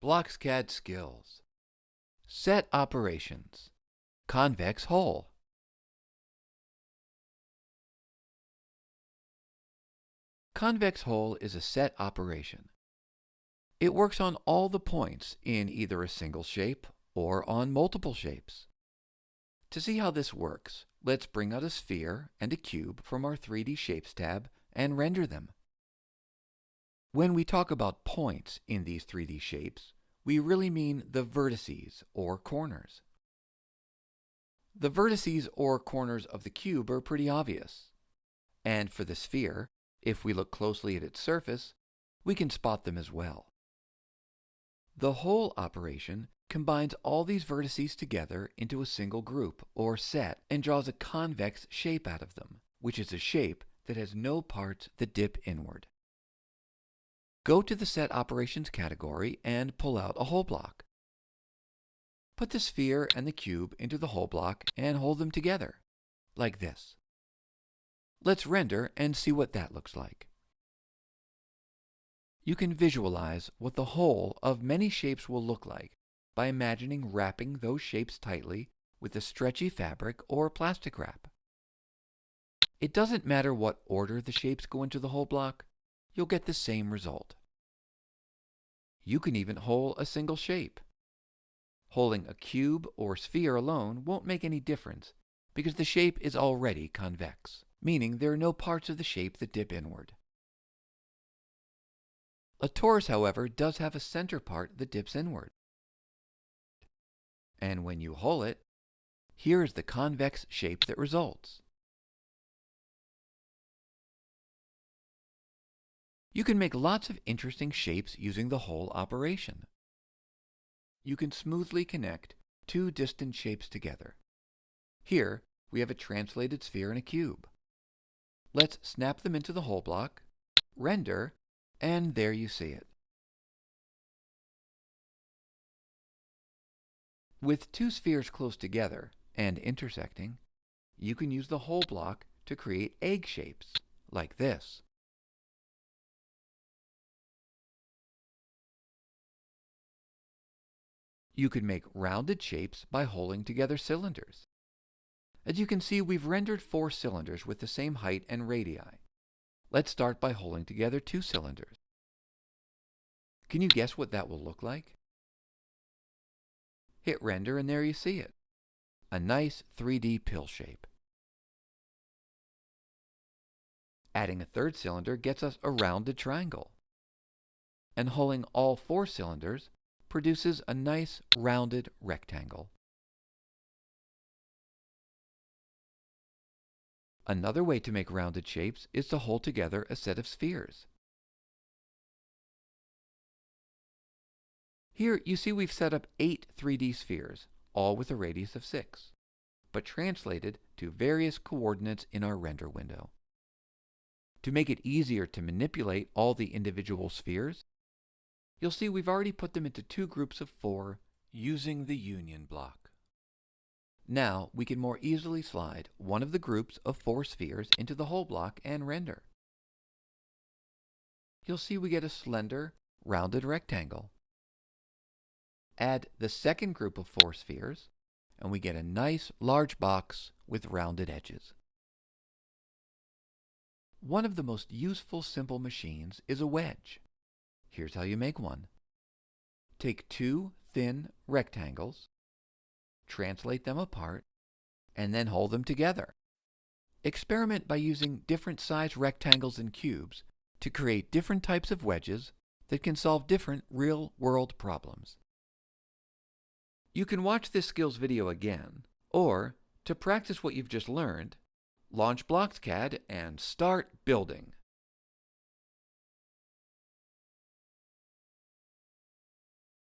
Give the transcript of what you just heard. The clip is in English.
BlocksCAD skills. Set operations. Convex hole. Convex hole is a set operation. It works on all the points in either a single shape or on multiple shapes. To see how this works, let's bring out a sphere and a cube from our 3D Shapes tab and render them. When we talk about points in these 3D shapes, we really mean the vertices or corners. The vertices or corners of the cube are pretty obvious. And for the sphere, if we look closely at its surface, we can spot them as well. The hole operation combines all these vertices together into a single group or set and draws a convex shape out of them, which is a shape that has no parts that dip inward. Go to the Set Operations category and pull out a hole block. Put the sphere and the cube into the hole block and hold them together, like this. Let's render and see what that looks like. You can visualize what the whole of many shapes will look like by imagining wrapping those shapes tightly with a stretchy fabric or plastic wrap. It doesn't matter what order the shapes go into the hole block, you'll get the same result. You can even hole a single shape. Holding a cube or sphere alone won't make any difference because the shape is already convex, meaning there are no parts of the shape that dip inward. A torus, however, does have a center part that dips inward. And when you hole it, here is the convex shape that results. You can make lots of interesting shapes using the hole operation. You can smoothly connect two distant shapes together. Here, we have a translated sphere and a cube. Let's snap them into the hole block, render, and there you see it. With two spheres close together and intersecting, you can use the hole block to create egg shapes, like this. You could make rounded shapes by holing together cylinders. As you can see, we've rendered 4 cylinders with the same height and radii. Let's start by holing together 2 cylinders. Can you guess what that will look like? Hit render and there you see it. A nice 3D pill shape. Adding a 3rd cylinder gets us a rounded triangle. And holing all 4 cylinders produces a nice rounded rectangle. Another way to make rounded shapes is to hold together a set of spheres. Here you see we've set up 8 3D spheres, all with a radius of 6, but translated to various coordinates in our render window. To make it easier to manipulate all the individual spheres, you'll see we've already put them into 2 groups of 4 using the union block. Now we can more easily slide one of the groups of 4 spheres into the hole block and render. You'll see we get a slender, rounded rectangle. Add the second group of 4 spheres, and we get a nice large box with rounded edges. One of the most useful simple machines is a wedge. Here's how you make one. Take 2 thin rectangles, translate them apart, and then hold them together. Experiment by using different size rectangles and cubes to create different types of wedges that can solve different real-world problems. You can watch this skills video again, or, to practice what you've just learned, launch BlocksCAD and start building.